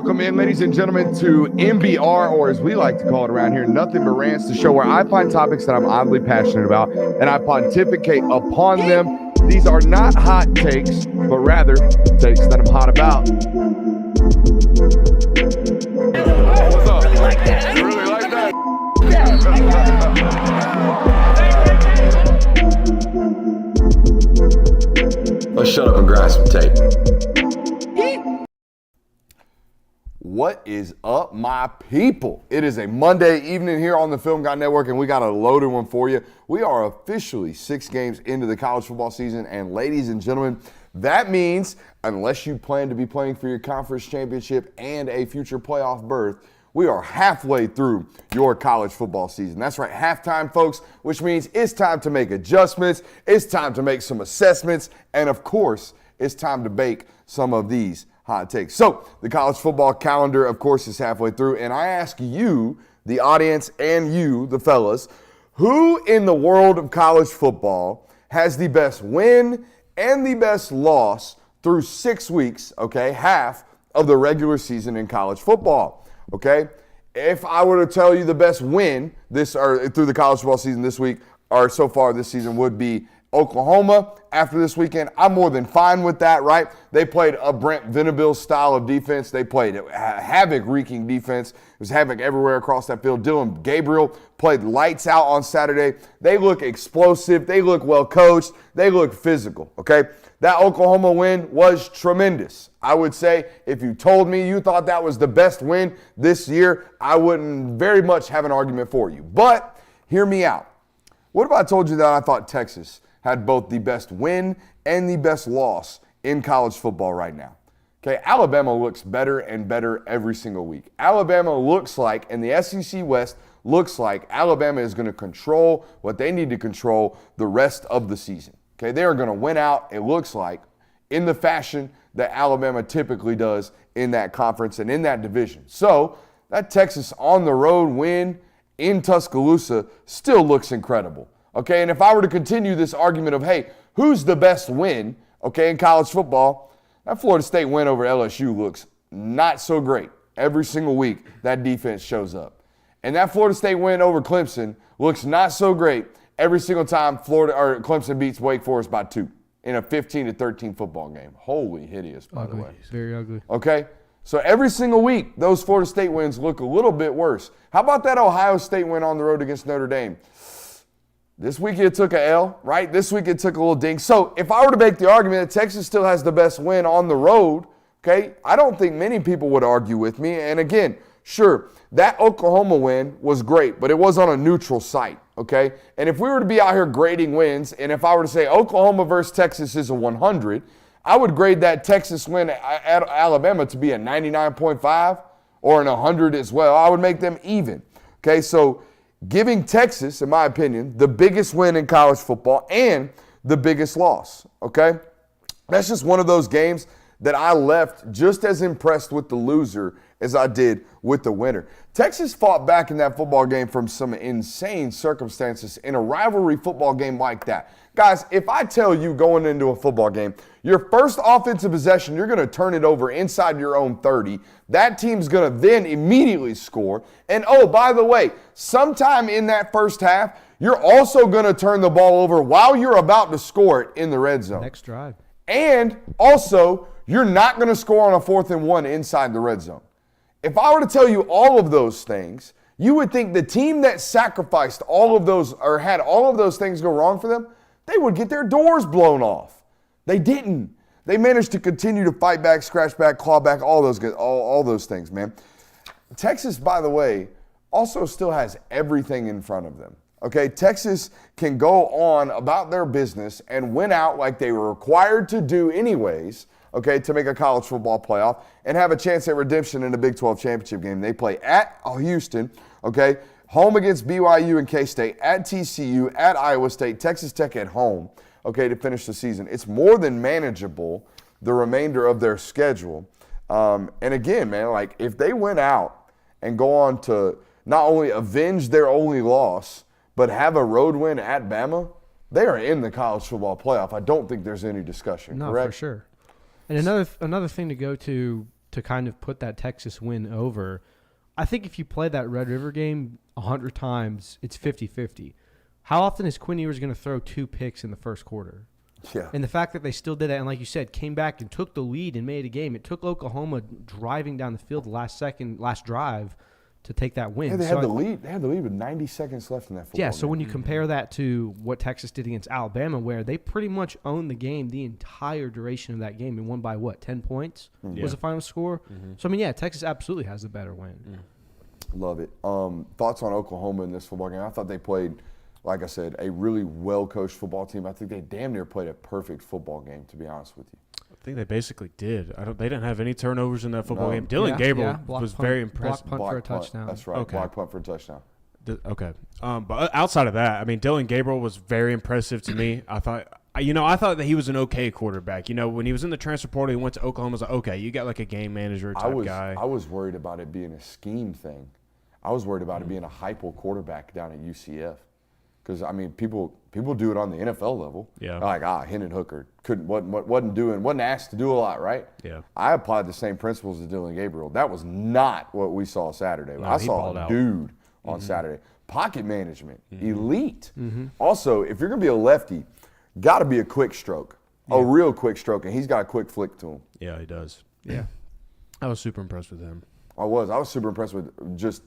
Welcome in, ladies and gentlemen, to NBR, or as we like to call it around here, Nothing But Rants, the show where I find topics that I'm oddly passionate about and I pontificate upon them. These are not hot takes, but rather takes that I'm hot about. What's up? You like that? You really like that? Let's shut up and grind some tape. What is up, my people? It is a Monday evening here on the Film Guy Network, and we got a loaded one for you. We are officially 6 games into the college football season, and ladies and gentlemen, that means unless you plan to be playing for your conference championship and a future playoff berth, we are halfway through your college football season. That's right, halftime, folks, which means it's time to make adjustments, it's time to make some assessments, and of course, it's time to bake some of these hot takes. So the college football calendar, of course, is halfway through, and I ask you, the audience, and you, the fellas, who in the world of college football has the best win and the best loss through 6 weeks, okay, half of the regular season in college football, okay? If I were to tell you the best win through the college football season this week, or so far this season, would be Oklahoma after this weekend, I'm more than fine with that, right? They played a Brent Venables style of defense. They played havoc-wreaking defense. It was havoc everywhere across that field. Dylan Gabriel played lights out on Saturday. They look explosive. They look well-coached. They look physical, okay? That Oklahoma win was tremendous. I would say if you told me you thought that was the best win this year, I wouldn't very much have an argument for you. But hear me out. What if I told you that I thought Texas had both the best win and the best loss in college football right now? Okay, Alabama looks better and better every single week. Alabama looks like, and the SEC West looks like, Alabama is going to control what they need to control the rest of the season. Okay, they are going to win out, it looks like, in the fashion that Alabama typically does in that conference and in that division. So that Texas on the road win in Tuscaloosa still looks incredible. Okay, and if I were to continue this argument of, hey, who's the best win, okay, in college football, that Florida State win over LSU looks not so great. Every single week, that defense shows up. And that Florida State win over Clemson looks not so great every single time Clemson beats Wake Forest by 2 in a 15-13 football game. Holy hideous, by the way. Very ugly. Okay? So every single week, those Florida State wins look a little bit worse. How about that Ohio State win on the road against Notre Dame? This week it took a L, right? This week it took a little ding. So if I were to make the argument that Texas still has the best win on the road, okay, I don't think many people would argue with me. And again, sure, that Oklahoma win was great, but it was on a neutral site, okay? And if we were to be out here grading wins, and if I were to say Oklahoma versus Texas is a 100, I would grade that Texas win at Alabama to be a 99.5 or an 100 as well. I would make them even, okay? So giving Texas, in my opinion, the biggest win in college football and the biggest loss, okay? That's just one of those games that I left just as impressed with the loser as I did with the winner. Texas fought back in that football game from some insane circumstances in a rivalry football game like that. Guys, if I tell you going into a football game, your first offensive possession, you're going to turn it over inside your own 30. That team's going to then immediately score. And oh, by the way, sometime in that first half, you're also going to turn the ball over while you're about to score it in the red zone. Next drive. And also, you're not going to score on a 4th and 1 inside the red zone. If I were to tell you all of those things, you would think the team that sacrificed all of those or had all of those things go wrong for them, they would get their doors blown off. They didn't. They managed to continue to fight back, scratch back, claw back, all those things, man. Texas, by the way, also still has everything in front of them. Okay, Texas can go on about their business and win out like they were required to do anyways, okay, to make a college football playoff and have a chance at redemption in the Big 12 championship game. They play at Houston, okay, home against BYU and K-State, at TCU, at Iowa State, Texas Tech at home, okay, to finish the season. It's more than manageable, the remainder of their schedule. And again, man, like if they went out and go on to not only avenge their only loss, but have a road win at Bama, they are in the college football playoff. I don't think there's any discussion, no, correct? For sure. And another thing to go to to kind of put that Texas win over. I think if you play that Red River game 100 times, it's 50-50. How often is Quinn Ewers going to throw 2 picks in the first quarter? Yeah. And the fact that they still did that, and like you said, came back and took the lead and made a game. It took Oklahoma driving down the field the last drive to take that win. Yeah, they had the lead. They had the lead with 90 seconds left in that football game. So when you compare that to what Texas did against Alabama, where they pretty much owned the game the entire duration of that game and won by 10 points was the final score. So, Texas absolutely has the better win. Love it. Thoughts on Oklahoma in this football game? I thought they played, like I said, a really well-coached football team. I think they damn near played a perfect football game, to be honest with you. I think they basically did. They didn't have any turnovers in that football game. Dylan Gabriel was very impressive. Block punt for a touchdown. That's right. Okay. Block punt for a touchdown. Okay. But outside of that, Dylan Gabriel was very impressive to me. I thought that he was an okay quarterback. When he was in the transfer portal, he went to Oklahoma. I was like, okay, you got like a game manager type guy. I was worried about it being a scheme thing. I was worried about it being a hypo quarterback down at UCF. Because, people do it on the NFL level. Yeah. Like, Hendon Hooker wasn't asked to do a lot, right? Yeah. I applied the same principles to Dylan Gabriel. That was not what we saw Saturday. No, I saw a dude on Saturday. Pocket management, elite. Also, if you're going to be a lefty, got to be a quick stroke, a real quick stroke, and he's got a quick flick to him. Yeah, he does. Yeah. I was super impressed with him. I was super impressed with just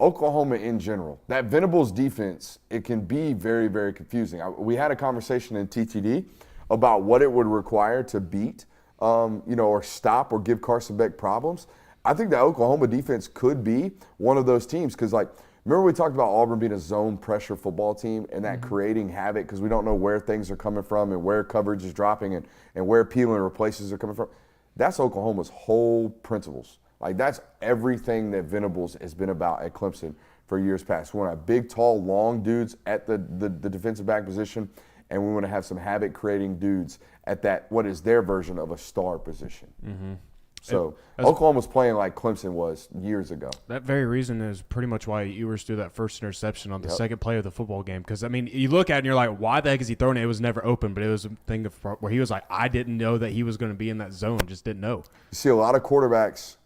Oklahoma in general. That Venables defense, it can be very, very confusing. We had a conversation in TTD about what it would require to beat, or stop or give Carson Beck problems. I think that Oklahoma defense could be one of those teams because, remember we talked about Auburn being a zone pressure football team and that creating havoc because we don't know where things are coming from and where coverage is dropping and where peel and replaces are coming from. That's Oklahoma's whole principles. That's everything that Venables has been about at Clemson for years past. We want to have big, tall, long dudes at the defensive back position, and we want to have some havoc-creating dudes at that, what is their version of a star position. So Oklahoma's playing like Clemson was years ago. That very reason is pretty much why Ewers threw that first interception on the second play of the football game. Because, you look at it and you're like, why the heck is he throwing it? It was never open, but it was a thing where he was like, I didn't know that he was going to be in that zone, just didn't know. You see a lot of quarterbacks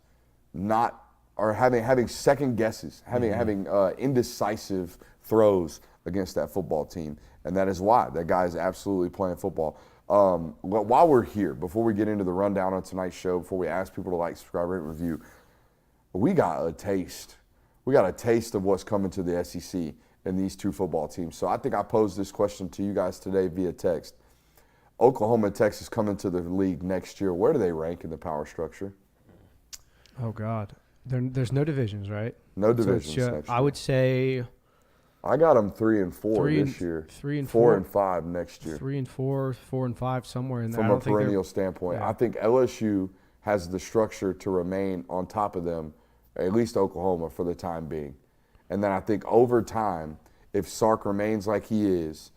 having second guesses, having indecisive throws against that football team, and that is why that guy is absolutely playing football. While we're here, before we get into the rundown on tonight's show, before we ask people to like, subscribe, rate, review, we got a taste. We got a taste of what's coming to the SEC in these two football teams. So I think I posed this question to you guys today via text. Oklahoma and Texas coming to the league next year. Where do they rank in the power structure? Oh, God. There's no divisions, right? No divisions next year. I would say I got them 3 and 4 this year. 3 and 4 and 5 next year. 3 and 4, 4 and 5, somewhere in there. From a perennial standpoint, I think LSU has the structure to remain on top of them, at least Oklahoma for the time being. And then I think over time, if Sark remains like he is,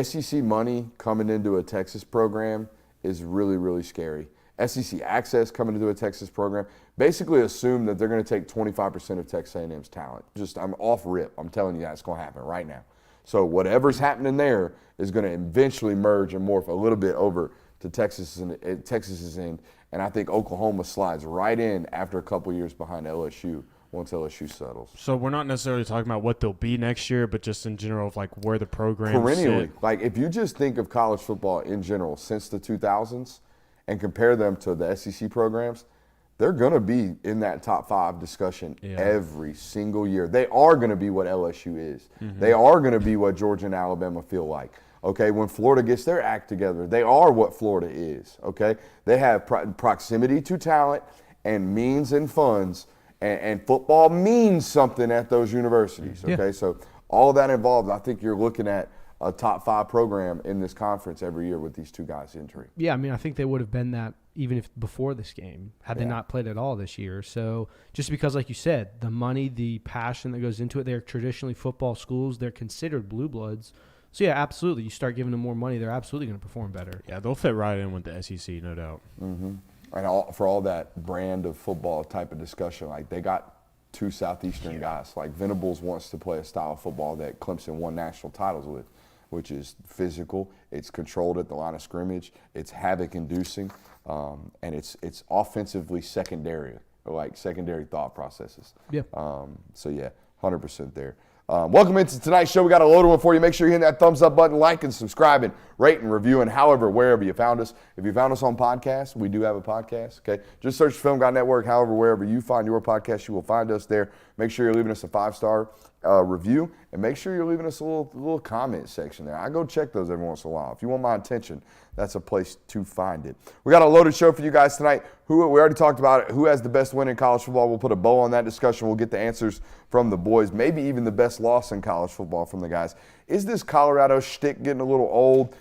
SEC money coming into a Texas program is really, really scary. SEC access coming into a Texas program, basically assume that they're going to take 25% of Texas A&M's talent. I'm off rip. I'm telling you that's going to happen right now. So whatever's happening there is going to eventually merge and morph a little bit over to Texas's end. And I think Oklahoma slides right in after a couple years behind LSU once LSU settles. So we're not necessarily talking about what they'll be next year, but just in general of where the program perennially. Sit. If you just think of college football in general since the 2000s, and compare them to the SEC programs, they're going to be in that top 5 discussion every single year. They are going to be what LSU is. They are going to be what Georgia and Alabama feel like. Okay, when Florida gets their act together, they are what Florida is. Okay, they have proximity to talent and means and funds, and football means something at those universities. Okay, so all of that involved, I think you're looking at a top 5 program in this conference every year with these two guys' injury. Yeah, I think they would have been that even if before this game, had they not played at all this year. So just because, like you said, the money, the passion that goes into it, they're traditionally football schools. They're considered blue bloods. So, yeah, absolutely. You start giving them more money, they're absolutely going to perform better. Yeah, they'll fit right in with the SEC, no doubt. And for all that brand of football type of discussion, they got 2 Southeastern guys. Venables wants to play a style of football that Clemson won national titles with, which is physical, it's controlled at the line of scrimmage, it's havoc-inducing. and it's offensively secondary, like secondary thought processes. Yeah. So yeah, 100% there. Welcome into tonight's show. We got a loaded one for you. Make sure you hit that thumbs up button, like and subscribe, and rate and review, and however, wherever you found us. If you found us on podcast, we do have a podcast, okay? Just search Film Guy Network. However, wherever you find your podcast, you will find us there. Make sure you're leaving us a 5-star review, and make sure you're leaving us a little comment section there. I go check those every once in a while. If you want my attention, that's a place to find it. We got a loaded show for you guys tonight. We already talked about it. Who has the best win in college football? We'll put a bow on that discussion. We'll get the answers from the boys, maybe even the best loss in college football from the guys. Is this Colorado shtick getting a little old?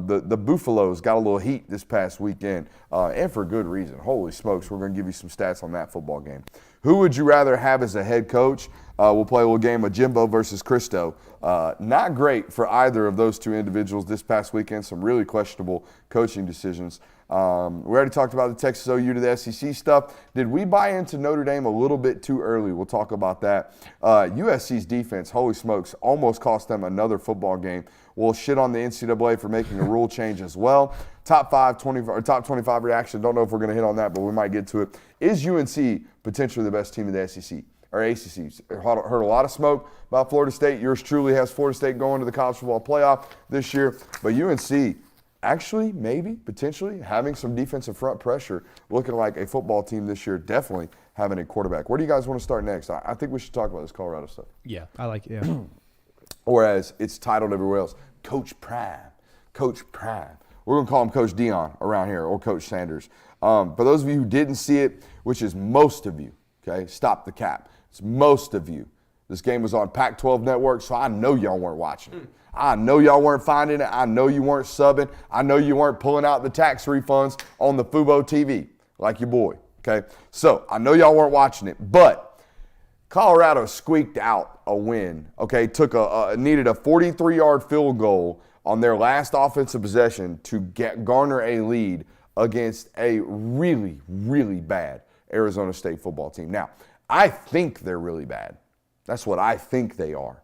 The Buffaloes got a little heat this past weekend, and for good reason. Holy smokes, we're going to give you some stats on that football game. Who would you rather have as a head coach? We'll play a little game of Jimbo versus Cristo. Not great for either of those two individuals this past weekend. Some really questionable coaching decisions. We already talked about the Texas OU to the SEC stuff. Did we buy into Notre Dame a little bit too early? We'll talk about that. USC's defense, holy smokes, almost cost them another football game. We'll shit on the NCAA for making a rule change as well. Top 25 reaction. Don't know if we're going to hit on that, but we might get to it. Is UNC potentially the best team in the SEC? Or ACC. Heard a lot of smoke about Florida State. Yours truly has Florida State going to the college football playoff this year. But UNC actually, maybe, potentially, having some defensive front pressure, looking like a football team this year, definitely having a quarterback. Where do you guys want to start next? I think we should talk about this Colorado stuff. Yeah, I like it. Yeah. Or as it's titled everywhere else, Coach Prime. Coach Prime. We're going to call him Coach Dion around here, or Coach Sanders. For those of you who didn't see it, which is most of you, okay, stop the cap. It's most of you. This game was on Pac-12 Network, so I know y'all weren't watching it. I know y'all weren't finding it. I know you weren't subbing. I know you weren't pulling out the tax refunds on the Fubo TV like your boy, okay? So I know y'all weren't watching it, but Colorado squeaked out a win, okay? Needed a 43-yard field goal on their last offensive possession to garner a lead against a really, really bad Arizona State football team. Now, I think they're really bad. That's what I think they are.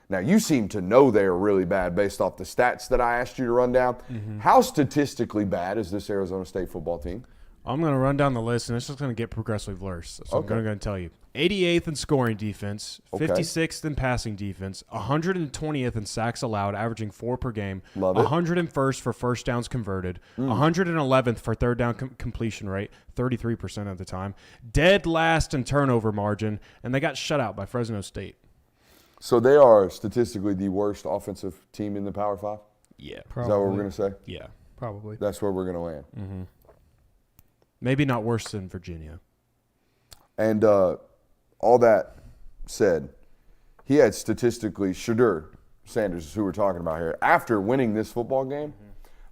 Now, you seem to know they are really bad based off the stats that I asked you to run down. Mm-hmm. How statistically bad is this Arizona State football team? I'm going to run down the list, and it's just going to get progressively worse. So I'm going to tell you. 88th in scoring defense, 56th in passing defense, 120th in sacks allowed, averaging 4 per game, Love it. 101st for first downs converted, 111th for third down completion rate, 33% of the time, dead last in turnover margin, and they got shut out by Fresno State. So they are statistically the worst offensive team in the Power 5? Yeah. Probably. Is that what we're going to say? Yeah. Probably. That's where we're going to land. Mm-hmm. Maybe not worse than Virginia. And all that said, he had statistically, Shadur Sanders is who we're talking about here, after winning this football game,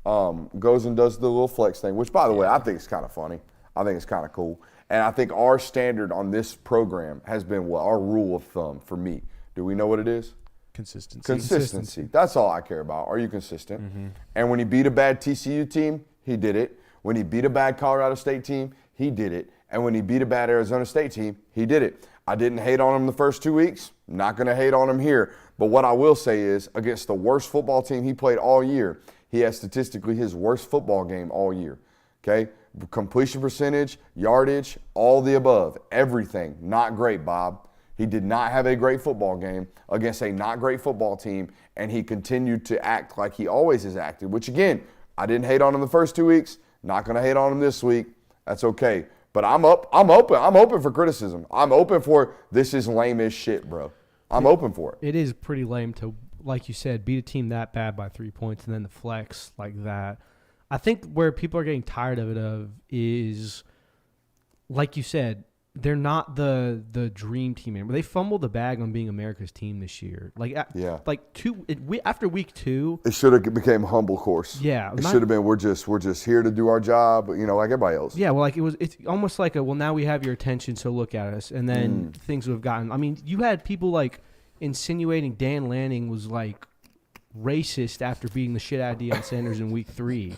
goes and does the little flex thing, which, by the way, I think is kind of funny. I think it's kind of cool. And I think our standard on this program has been our rule of thumb for me. Do we know what it is? Consistency. That's all I care about. Are you consistent? Mm-hmm. And when he beat a bad TCU team, he did it. When he beat a bad Colorado State team, he did it. And when he beat a bad Arizona State team, he did it. I didn't hate on him the first 2 weeks. Not going to hate on him here. But what I will say is, against the worst football team he played all year, he has statistically his worst football game all year. Okay? Completion percentage, yardage, all the above. Everything. Not great, Bob. He did not have a great football game against a not great football team, and he continued to act like he always has acted, which, again, I didn't hate on him the first 2 weeks. Not going to hate on him this week. That's okay. But I'm open for criticism. I'm open for this is lame as shit, bro. I'm open for it. It is pretty lame to, like you said, beat a team that bad by 3 points and then the flex like that. I think where people are getting tired of it is, like you said, they're not the dream team anymore. They fumbled the bag on being America's team this year. After week 2, it should have became humble course. Yeah, it should have been we're just here to do our job, like everybody else. Yeah, well, it's almost like now we have your attention, so look at us, and then things would have gotten. I mean, you had people like insinuating Dan Lanning was like racist after beating the shit out of Deion Sanders in week 3.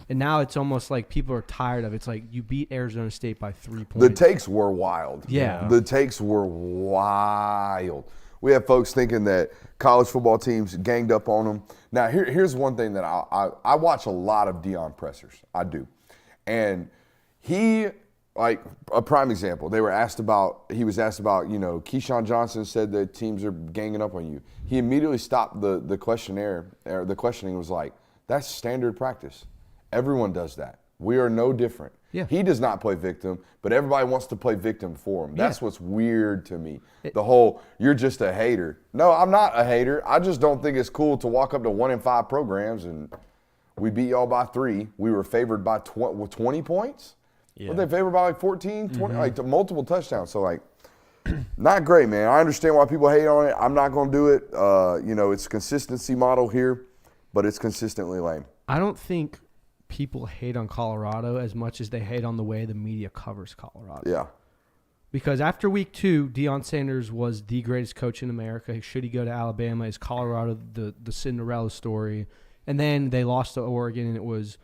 And now it's almost like people are tired of it. It's like you beat Arizona State by 3 points. The takes were wild. Yeah. The takes were wild. We have folks thinking that college football teams ganged up on them. Now, here's one thing that I watch a lot of Deion pressers. I do. And he, like a prime example, he was asked about, Keyshawn Johnson said that teams are ganging up on you. He immediately stopped the questionnaire, or the questioning was like, that's standard practice. Everyone does that. We are no different. Yeah. He does not play victim, but everybody wants to play victim for him. That's what's weird to me. The whole, you're just a hater. No, I'm not a hater. I just don't think it's cool to walk up to 1-5 programs and we beat y'all by 3. We were favored by 20 points? Yeah. Were they favored by like 14, 20, like multiple touchdowns? So, like, not great, man. I understand why people hate on it. I'm not going to do it. It's a consistency model here, but it's consistently lame. I don't think people hate on Colorado as much as they hate on the way the media covers Colorado. Yeah. Because after week 2, Deion Sanders was the greatest coach in America. Should he go to Alabama? Is Colorado the Cinderella story? And then they lost to Oregon, and it was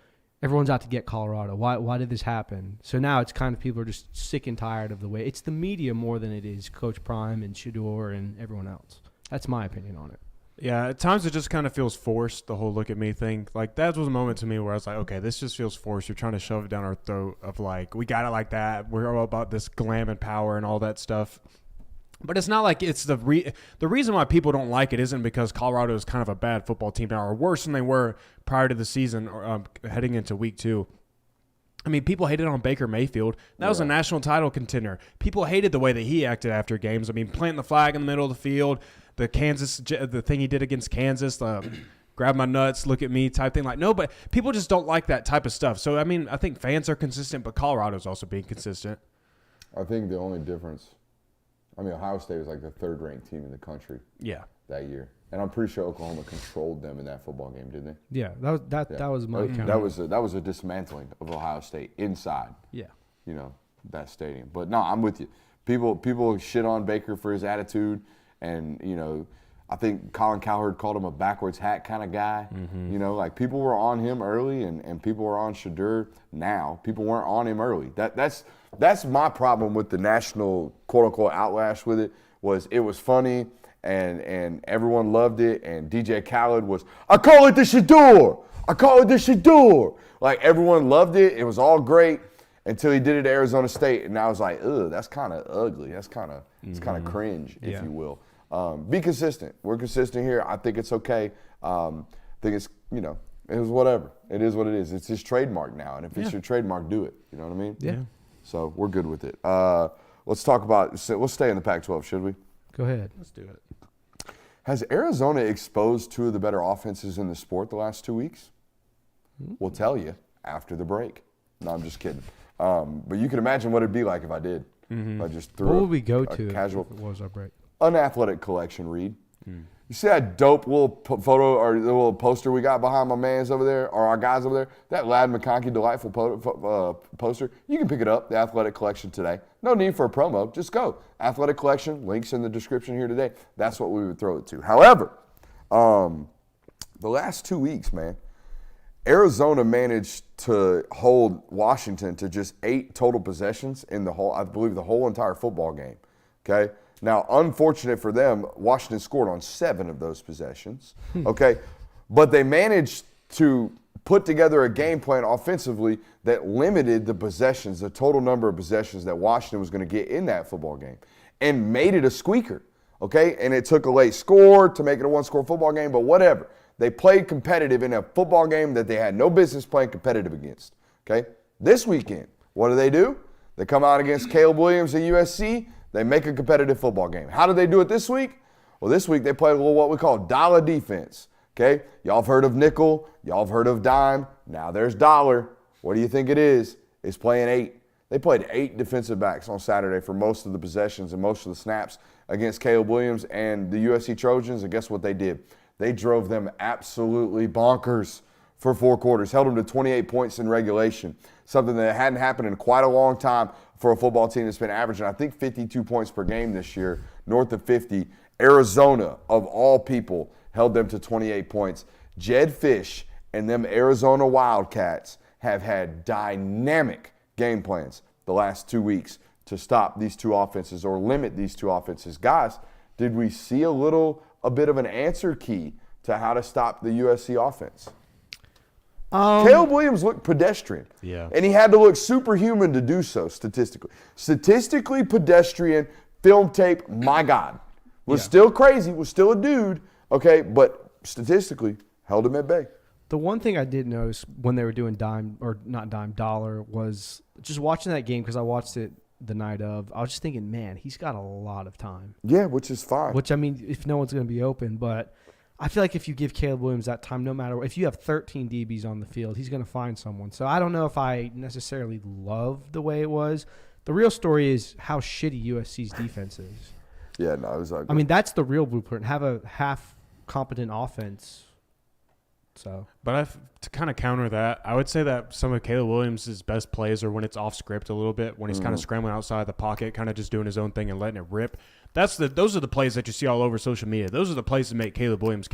everyone's out to get Colorado. Why did this happen? So now it's kind of people are just sick and tired of the way. It's the media more than it is Coach Prime and Shador and everyone else. That's my opinion on it. Yeah, at times it just kind of feels forced, the whole look at me thing. Like, that was a moment to me where I was like, okay, this just feels forced. You're trying to shove it down our throat of, like, we got it like that. We're all about this glam and power and all that stuff. But it's not like it's the reason why people don't like it isn't because Colorado is kind of a bad football team now or worse than they were prior to the season or heading into week 2. I mean, people hated on Baker Mayfield. That was a national title contender. People hated the way that he acted after games. I mean, planting the flag in the middle of the field, the thing he did against Kansas, grab my nuts, look at me type thing. Like, no, but people just don't like that type of stuff. So, I mean, I think fans are consistent, but Colorado's also being consistent. I think the only difference, Ohio State was like the 3rd-ranked team in the country that year. And I'm pretty sure Oklahoma controlled them in that football game, didn't they? Yeah, that was my count. That was a dismantling of Ohio State inside. Yeah. That stadium. But no, I'm with you. People shit on Baker for his attitude, and I think Colin Cowherd called him a backwards hat kind of guy. Like people were on him early, and people were on Shador now. People weren't on him early. That's my problem with the national quote unquote outlash with it. It was funny. And everyone loved it, and DJ Khaled was, I call it the Shador. I call it the Shador. Like, everyone loved it. It was all great until he did it at Arizona State, and I was like, ugh, that's kind of ugly. That's kind of it's kind of cringe, if you will. Be consistent. We're consistent here. I think it's okay. I think it's, it was whatever. It is what it is. It's his trademark now, and if it's your trademark, do it. You know what I mean? Yeah. So we're good with it. Let's stay in the Pac-12, should we? Go ahead. Let's do it. Has Arizona exposed 2 of the better offenses in the sport the last 2 weeks? We'll tell you after the break. No, I'm just kidding. But you can imagine what it'd be like if I did. If I just threw what would we go to casual, if it was our break? Unathletic collection, Reed. You see that dope little photo or the little poster we got behind my mans over there, or our guys over there? That Lad McConkey delightful poster. You can pick it up, the Athletic Collection today. No need for a promo. Just go. Athletic Collection, links in the description here today. That's what we would throw it to. However, the last 2 weeks, man, Arizona managed to hold Washington to just 8 total possessions in the whole entire football game. Okay? Now, unfortunate for them, Washington scored on 7 of those possessions, okay? But they managed to put together a game plan offensively that limited the possessions, the total number of possessions that Washington was going to get in that football game, and made it a squeaker, okay? And it took a late score to make it a 1-score football game, but whatever. They played competitive in a football game that they had no business playing competitive against, okay? This weekend, what do? They come out against Caleb Williams at USC. They make a competitive football game. How did they do it this week? Well, this week they played a little what we call dollar defense, okay? Y'all have heard of nickel. Y'all have heard of dime. Now there's dollar. What do you think it is? It's playing 8. They played 8 defensive backs on Saturday for most of the possessions and most of the snaps against Caleb Williams and the USC Trojans, and guess what they did? They drove them absolutely bonkers for 4 quarters, held them to 28 points in regulation, something that hadn't happened in quite a long time for a football team that's been averaging, I think, 52 points per game this year, north of 50. Arizona, of all people, held them to 28 points. Jed Fish and them Arizona Wildcats have had dynamic game plans the last 2 weeks to stop these 2 offenses or limit these 2 offenses. Guys, did we see a bit of an answer key to how to stop the USC offense? Caleb Williams looked pedestrian. Yeah. And he had to look superhuman to do so statistically. Statistically pedestrian, film tape, my God. Was still crazy, was still a dude, okay, but statistically held him at bay. The one thing I did notice when they were doing dollar was just watching that game because I watched it the night of. I was just thinking, man, he's got a lot of time. Yeah, which is fine. Which, I mean, if no one's going to be open, but I feel like if you give Caleb Williams that time, no matter if you have 13 DBs on the field, he's going to find someone. So I don't know if I necessarily love the way it was. The real story is how shitty USC's defense is. Yeah, no, it was ugly. I mean, that's the real blueprint. Have a half competent offense. So, But to kind of counter that, I would say that some of Caleb Williams' best plays are when it's off script a little bit, when he's kind of scrambling outside the pocket, kind of just doing his own thing and letting it rip. Those are the plays that you see all over social media. Those are the plays that make Caleb Williams.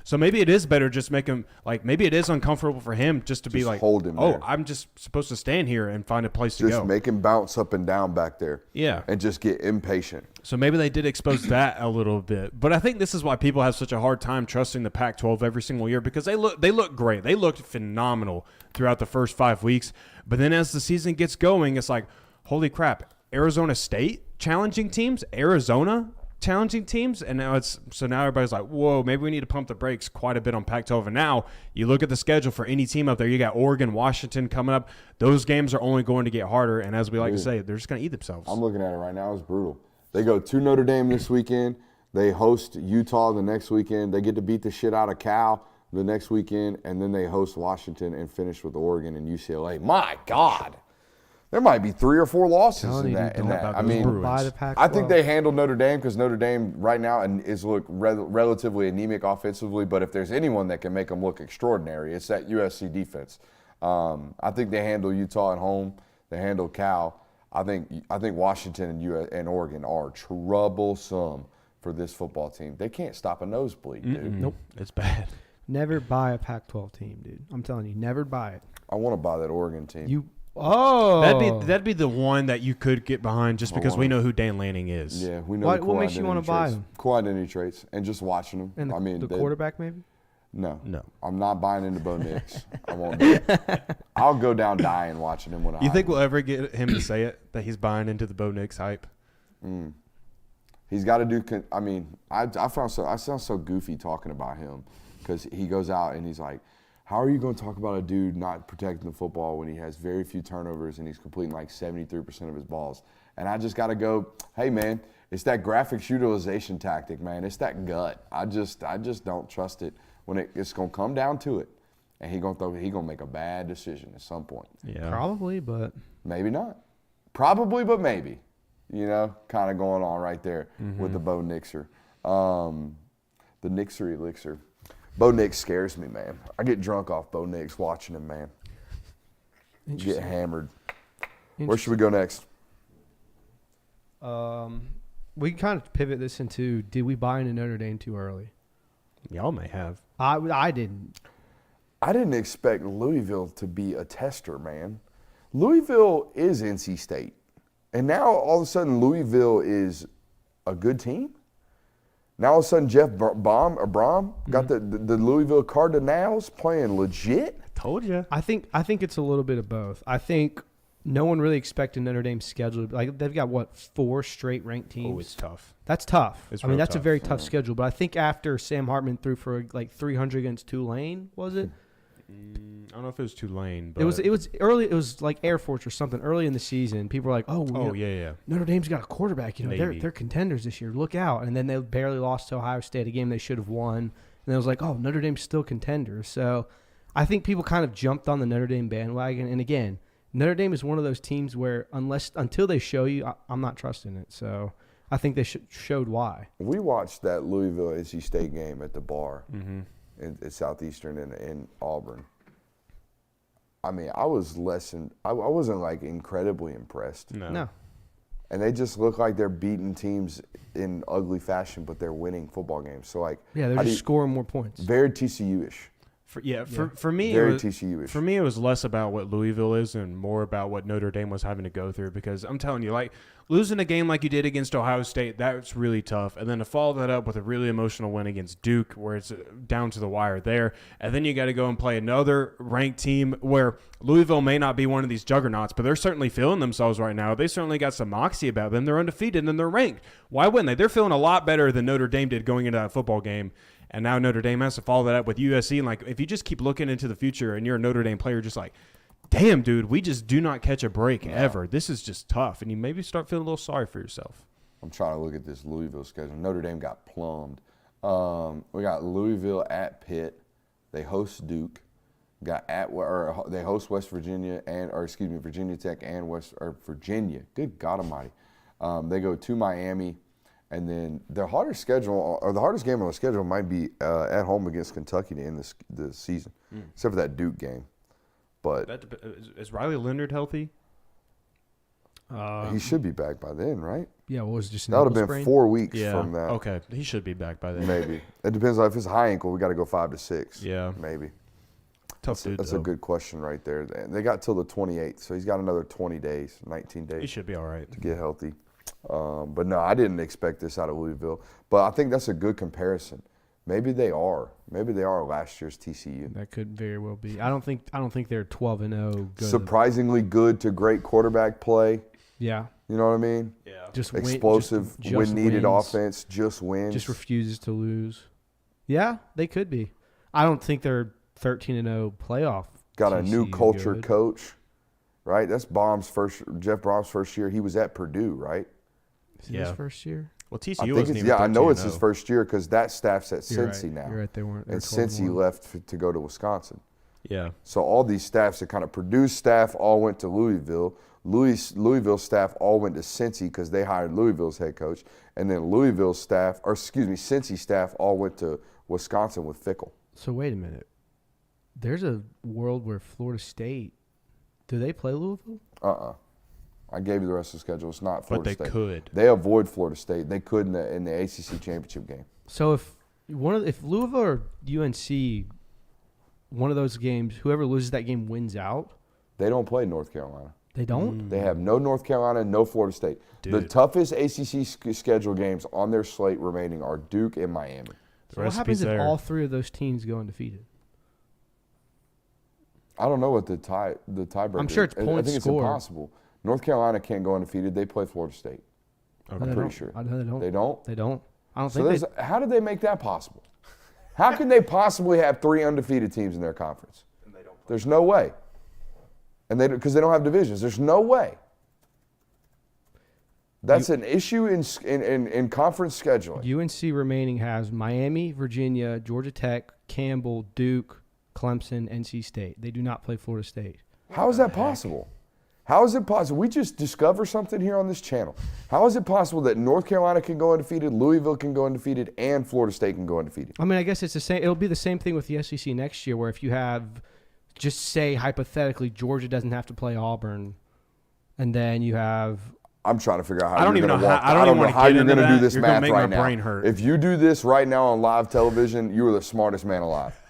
So maybe it is better just make him maybe it is uncomfortable for him just to be like, hold him oh, there. I'm just supposed to stand here and find a place to go. Just make him bounce up and down back there. Yeah. And just get impatient. So maybe they did expose that a little bit. But I think this is why people have such a hard time trusting the Pac-12 every single year, because they look great. They looked phenomenal throughout the first 5 weeks. But then as the season gets going, it's like, holy crap, Arizona State challenging teams, Arizona challenging teams, and now everybody's like, whoa, maybe we need to pump the brakes quite a bit on Pac-12. And now you look at the schedule for any team up there. You got Oregon, Washington coming up. Those games are only going to get harder, and as we like to say, they're just going to eat themselves. I'm looking at it right now. It's brutal. They go to Notre Dame this weekend. They host Utah the next weekend. They get to beat the shit out of Cal the next weekend, and then they host Washington and finish with Oregon and UCLA. My God. There might be 3 or 4 losses in that. I mean, I think they handled Notre Dame because Notre Dame right now is relatively anemic offensively. But if there's anyone that can make them look extraordinary, it's that USC defense. I think they handle Utah at home. They handle Cal. I think Washington and Oregon are troublesome for this football team. They can't stop a nosebleed, dude. Nope, it's bad. Never buy a Pac-12 team, dude. I'm telling you, never buy it. I want to buy that Oregon team. That'd be the one that you could get behind just because we know who Dan Lanning is. Yeah, we know. What makes you want to buy him? Cool identity traits and just watching them. And the quarterback maybe? No. I'm not buying into Bo Nix. I won't do it. I'll go down dying watching him when I. You think we'll ever get him to say it that he's buying into the Bo Nix hype? He's got to do. I mean, I sound so goofy talking about him because he goes out and he's like, how are you going to talk about a dude not protecting the football when he has very few turnovers and he's completing like 73% of his balls? And I just got to go, hey, man, it's that graphics utilization tactic, man. It's that gut. I just don't trust it when it's going to come down to it. And he's going to make a bad decision at some point. Yeah. Probably, but. Maybe not. Probably, but maybe. You know, kind of going on right there with the Bo Nixer. The Nixer elixir. Bo Nix scares me, man. I get drunk off Bo Nix watching him, man. Get hammered. Where should we go next? We can kind of pivot this into, did we buy into Notre Dame too early? Y'all may have. I didn't. I didn't expect Louisville to be a tester, man. Louisville is NC State. And now all of a sudden Louisville is a good team? Now all of a sudden Jeff Brom got the Louisville Cardinals playing legit? Told you. I think it's a little bit of both. I think no one really expected Notre Dame's schedule. Like they've got 4 straight ranked teams. Oh, it's tough. That's tough. It's that's tough. a very tough schedule. But I think after Sam Hartman threw for like 300 against Tulane, was it? I don't know if it was Tulane, but it was early. It was like Air Force or something early in the season. People were like, yeah. Notre Dame's got a quarterback. You know, Maybe. they're contenders this year. Look out! And then they barely lost to Ohio State, a game they should have won. And it was like, oh, Notre Dame's still contenders. So I think people kind of jumped on the Notre Dame bandwagon. And again, Notre Dame is one of those teams where until they show you, I'm not trusting it. So I think they showed why. We watched that Louisville NC State game at the bar at Southeastern in Auburn. I mean, I wasn't like incredibly impressed. No. And they just look like they're beating teams in ugly fashion, but they're winning football games. So like, yeah, they're just scoring more points. Very TCU-ish. For me, Very it was, TCU-ish. for me, it was less about what Louisville is and more about what Notre Dame was having to go through. Because I'm telling you, like losing a game like you did against Ohio State, that's really tough. And then to follow that up with a really emotional win against Duke, where it's down to the wire there, and then you got to go and play another ranked team where Louisville may not be one of these juggernauts, but they're certainly feeling themselves right now. They certainly got some moxie about them. They're undefeated and they're ranked. Why wouldn't they? They're feeling a lot better than Notre Dame did going into that football game. And now Notre Dame has to follow that up with USC. And, like, if you just keep looking into the future and you're a Notre Dame player, just like, damn, dude, we just do not catch a break ever. This is just tough. And you maybe start feeling a little sorry for yourself. I'm trying to look at this Louisville schedule. Notre Dame got plumbed. We got Louisville at Pitt. They host Duke. They host West Virginia Virginia Tech and Virginia. Good God Almighty. They go to Miami. And then the hardest game on the schedule might be at home against Kentucky to end the season, except for that Duke game. But is Riley Leonard healthy? he should be back by then, right? Yeah, what was it, just an That would have ankle been sprain? 4 weeks from that. Okay, he should be back by then. Maybe. It depends on if it's a high ankle. We got to go 5 to 6. Yeah. Maybe. Tough dude. That's a good question right there. They got till the 28th, so he's got another 20 days, 19 days. He should be all right to get healthy. But no, I didn't expect this out of Louisville. But I think that's a good comparison. Maybe they are. Maybe they are last year's TCU. That could very well be. I don't think they're 12-0. Surprisingly good to great quarterback play. Yeah. You know what I mean? Yeah. Just Explosive, just when needed wins. offense, just wins. Just refuses to lose. Yeah, they could be. I don't think they're 13-0 playoff. Got a new TCU culture good. coach, right? That's Jeff Baum's first year. He was at Purdue, right? Is it his first year? Well, I TCU think wasn't even I know it's his 13-0. first year because that staff's at You're Cincy right. now. You're right. They weren't. And Cincy left to go to Wisconsin. Yeah. So all these staffs, that kind of Purdue staff all went to Louisville. Louisville staff all went to Cincy because they hired Louisville's head coach. And then Cincy staff all went to Wisconsin with Fickle. So wait a minute. There's a world where Florida State, do they play Louisville? I gave you the rest of the schedule. It's not Florida State. But they could. They avoid Florida State. They could in the ACC championship game. So if Louisville or UNC, one of those games, whoever loses that game wins out. They don't play North Carolina. They don't? They have no North Carolina, no Florida State. Dude. The toughest ACC schedule games on their slate remaining are Duke and Miami. So what happens if all three of those teams go undefeated? I don't know what the tiebreaker. I'm sure it's I points think it's scored. impossible. North Carolina can't go undefeated. They play Florida State. No, I'm they pretty don't. sure. No, they don't. They don't? They don't. I don't So think how did they make that possible? How can they possibly have 3 undefeated teams in their conference? There's no way. And because they don't have divisions. There's no way. That's an issue in conference scheduling. UNC remaining has Miami, Virginia, Georgia Tech, Campbell, Duke, Clemson, NC State. They do not play Florida State. How is that possible? How is it possible? We just discovered something here on this channel. How is it possible that North Carolina can go undefeated, Louisville can go undefeated, and Florida State can go undefeated? I mean, I guess it's the same. It'll be the same thing with the SEC next year, where if you have, just say hypothetically, Georgia doesn't have to play Auburn, and then you have. I'm trying to figure out how I don't you're even going to know walk. how- I don't even know wanna how get you're into going to do that. this You're gonna math make right my now. brain hurt. If you do this right now on live television, you are the smartest man alive.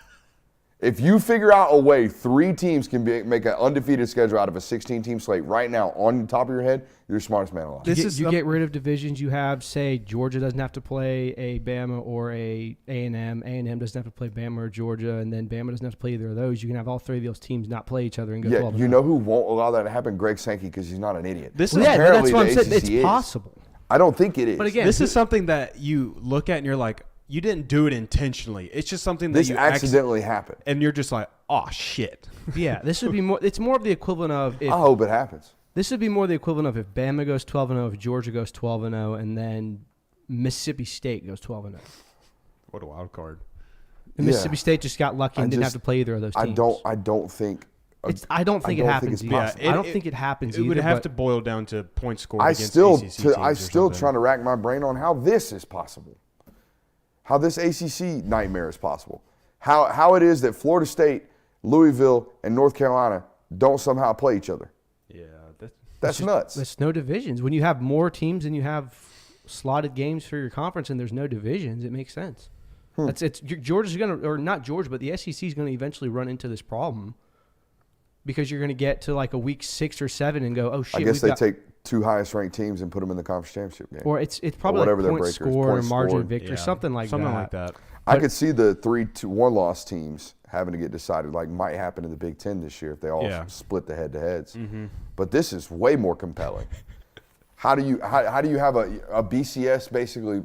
If you figure out a way 3 teams can make an undefeated schedule out of a 16-team slate right now on the top of your head, you're the smartest man alive. You get rid of divisions. You have, say, Georgia doesn't have to play a Bama or a A&M. A&M doesn't have to play Bama or Georgia, and then Bama doesn't have to play either of those. You can have all 3 of those teams not play each other and go 12. You know who won't allow that to happen? Greg Sankey, because he's not an idiot. This Well, is yeah, apparently that's what I'm the saying. ACC It's is. possible. I don't think it is. But again, This is something that you look at and you're like, you didn't do it intentionally. It's just something that this you accidentally happened. and you're just like, oh shit. yeah, this would be more. It's more of the equivalent of if I hope it happens. this would be more the equivalent of if Bama goes 12-0, if Georgia goes 12-0, and then Mississippi State goes 12-0. What a wild card. And Yeah. Mississippi State just got lucky and didn't have just- to play either of those teams. I don't think. I don't think it happens. it's either. possible. I don't think it happens. It would either, have but to boil down to points scored I against still ACC teams or something. trying to rack my brain on how this is possible. How this ACC nightmare is possible. How it is that Florida State, Louisville, and North Carolina don't somehow play each other. Yeah, That's nuts. There's no divisions. When you have more teams and you have slotted games for your conference and there's no divisions, it makes sense. Georgia's going to, or not Georgia, but the SEC is going to eventually run into this problem because you're going to get to like a week 6 or 7 and go, oh shit. I guess they take 2 highest ranked teams and put them in the conference championship game. Or it's probably whatever like their point breakers, score or points margin scored. of victory, Yeah. something like that. I could see the 3-1 loss teams having to get decided, like might happen in the Big Ten this year if they all split the head-to-heads. Mm-hmm. But this is way more compelling. How do you have a BCS basically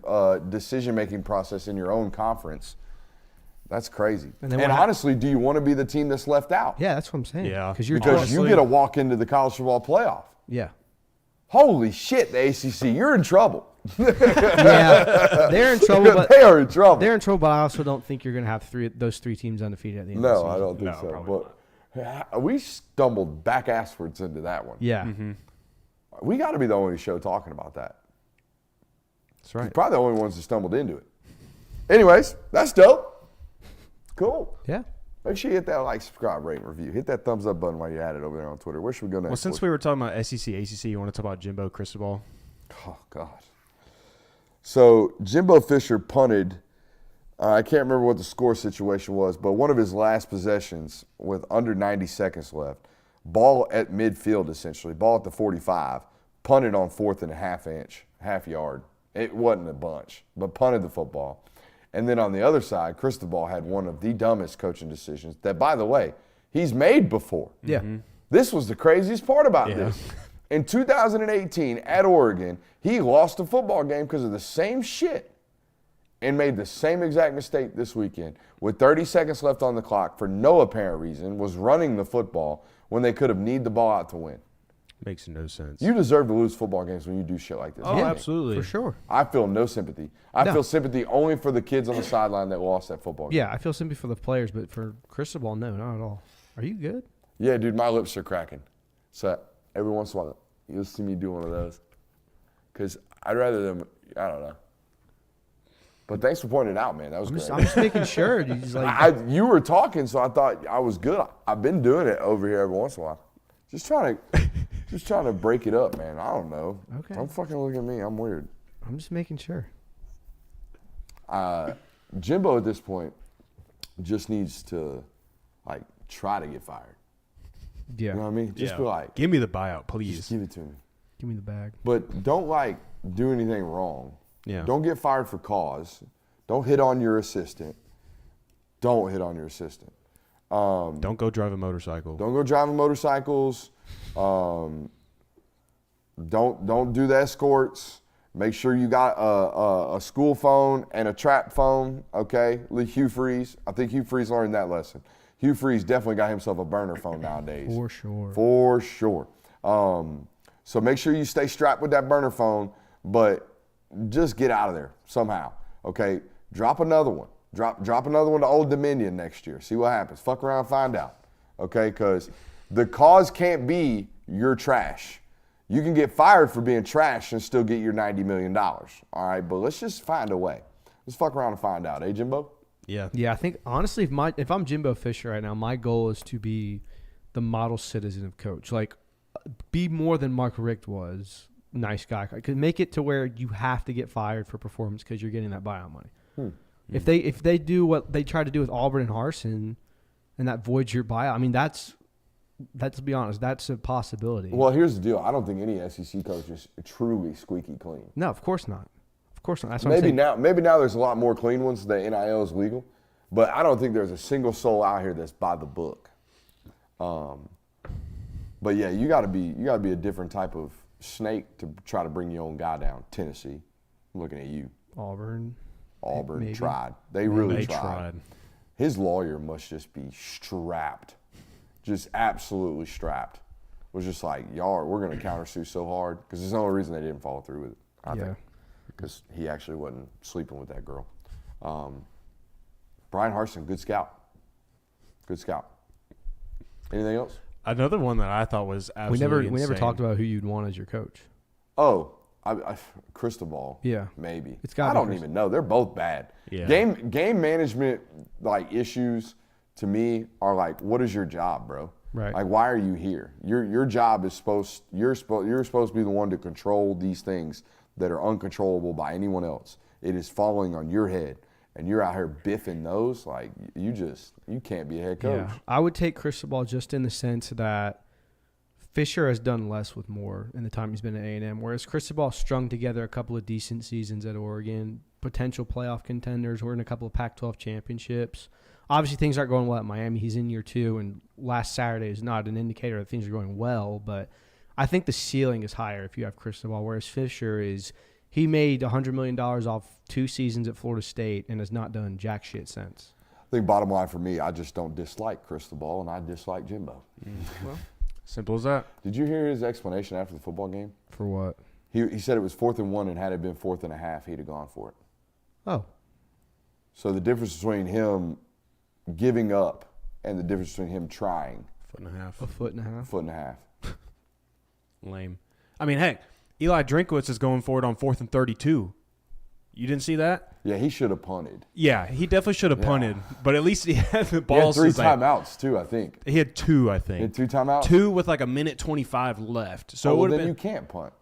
decision-making process in your own conference? That's crazy. And honestly, do you want to be the team that's left out? Yeah, that's what I'm saying. Yeah. Because you get a walk into the college football playoff. Yeah. Holy shit, the ACC, you're in trouble. Yeah, they're in trouble. But they are in trouble. They're in trouble, but I also don't think you're going to have those 3 teams undefeated at the end of the season. No, I don't think so. But we stumbled back-asswards into that one. Yeah. Mm-hmm. We got to be the only show talking about that. That's right. We're probably the only ones that stumbled into it. Anyways, that's dope. Cool. Yeah. Make sure you hit that like, subscribe, rate, and review. Hit that thumbs up button while you're at it over there on Twitter. Where should we go next? Well, since we were talking about SEC, ACC, you want to talk about Jimbo, Cristobal? Oh, God. So, Jimbo Fisher punted. I can't remember what the score situation was, but one of his last possessions with under 90 seconds left, ball at midfield essentially, ball at the 45, punted on 4th and a half yard. It wasn't a bunch, but punted the football. And then on the other side, Cristobal had one of the dumbest coaching decisions that, by the way, he's made before. Yeah. Mm-hmm. This was the craziest part about this. In 2018 at Oregon, he lost a football game because of the same shit and made the same exact mistake this weekend. With 30 seconds left on the clock for no apparent reason, was running the football when they could have kneed the ball out to win. Makes no sense. You deserve to lose football games when you do shit like this. Oh, Yeah. absolutely. For sure. I feel no sympathy. I feel sympathy only for the kids on the sideline that lost that football game. Yeah, I feel sympathy for the players, but for Cristobal, no, not at all. Are you good? Yeah, dude, my lips are cracking. So every once in a while, you'll see me do one of those. Because I'd rather them, I don't know. But thanks for pointing it out, man. That was great. I'm just making sure. You were talking, so I thought I was good. I've been doing it over here every once in a while. Just trying to break it up, man. I don't know. Okay. Don't fucking look at me. I'm weird. I'm just making sure. Jimbo at this point just needs to, like, try to get fired. Yeah. You know what I mean? Just be like, give me the buyout, please. just give it to me. Give me the bag. But don't, like, do anything wrong. Yeah. Don't get fired for cause. Don't hit on your assistant. Don't hit on your assistant. Don't go drive a motorcycle. Don't go driving motorcycles. Don't do the escorts. Make sure you got a school phone and a trap phone, okay? Hugh Freeze. I think Hugh Freeze learned that lesson. Hugh Freeze definitely got himself a burner phone nowadays. For sure. For sure. So make sure you stay strapped with that burner phone, but just get out of there somehow, okay? Drop another one. Drop another one to Old Dominion next year. See what happens. Fuck around, find out, okay? Because the cause can't be you're trash. You can get fired for being trash and still get your $90 million, all right? But let's just find a way. Let's fuck around and find out, Jimbo? Yeah. Yeah, I think, honestly, if I'm Jimbo Fisher right now, my goal is to be the model citizen of coach. Like, be more than Mark Richt was. Nice guy. Could make it to where you have to get fired for performance because you're getting that buyout money. If they do what they tried to do with Auburn and Harsin, and that voids your buyout, I mean, that's to be honest, that's a possibility. Well, here's the deal. I don't think any SEC coach is truly squeaky clean. No, of course not. Of course not. That's what I'm saying. Maybe now there's a lot more clean ones that NIL is legal, but I don't think there's a single soul out here that's by the book. But yeah, you gotta be a different type of snake to try to bring your own guy down. Tennessee, I'm looking at you. Auburn maybe. Tried. They really They tried. His lawyer must just be strapped, just absolutely strapped. Was just like, y'all, we're going to countersue so hard because there's the only reason they didn't follow through with it. I think because he actually wasn't sleeping with that girl. Brian Harsin, good scout. Good scout. Anything else? Another one that I thought was absolutely we never insane. talked about who you'd want as your coach. Oh, Cristobal. Yeah. Maybe. It's gotta I be don't Cristobal. even know. They're both bad. Yeah. Game management like issues to me are like, what is your job, bro? Right. Like, why are you here? Your job is you're supposed to be the one to control these things that are uncontrollable by anyone else. It is falling on your head. and you're out here biffing those, like you can't be a head coach. Yeah, I would take Cristobal just in the sense that Fisher has done less with more in the time he's been at A&M, whereas Cristobal strung together a couple of decent seasons at Oregon, potential playoff contenders, or in a couple of Pac-12 championships. Obviously, things aren't going well at Miami. He's in year 2, and last Saturday is not an indicator that things are going well, but I think the ceiling is higher if you have Cristobal, whereas Fisher he made $100 million off 2 seasons at Florida State and has not done jack shit since. I think bottom line for me, I just don't dislike Cristobal, and I dislike Jimbo. Well, simple as that. Did you hear his explanation after the football game? For what? He said it was 4th and 1, and had it been 4th and a half, he'd have gone for it. Oh. So the difference between him giving up and the difference between him trying. Foot and a half. A foot and a half? Foot and a half. Lame. I mean, heck, Eli Drinkwitz is going for it on 4th and 32. You didn't see that? Yeah, he should have punted. Yeah, he definitely should have punted, but at least he had the He balls. had 3 timeouts, too, I think. He had 2, I think. He had 2 timeouts? 2 with like a minute 25 left. So oh, it well, would have then been. you can't punt.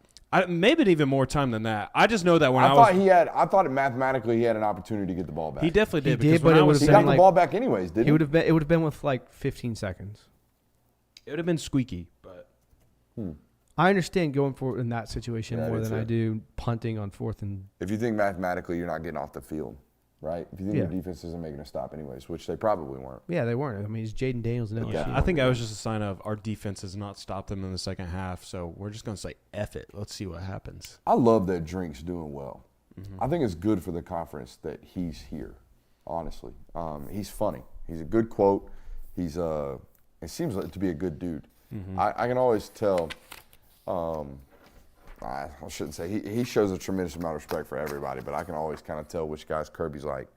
Maybe even more time than that. I just know that when I thought mathematically he had an opportunity to get the ball back. he definitely did. He Because did, when but I it was He would've got been the like- ball back anyways, didn't he? It would have been with like 15 seconds. it would have been squeaky, but I understand going for it in that situation Yeah, more me than too. I do punting on 4th and. If you think mathematically you're not getting off the field, right? If you think Yeah. your defense isn't making a stop anyways, which they probably weren't. Yeah, they weren't. I mean, it's Jaden Daniels and yeah, LSU. I think that was just a sign of our defense has not stopped them in the second half. So we're just gonna say F it. Let's see what happens. I love that Drink's doing well. I think it's good for the conference that he's here, honestly. He's funny. He's a good quote. It seems like to be a good dude. I can always tell. I shouldn't say he shows a tremendous amount of respect for everybody, but I can always kind of tell which guys Kirby's like,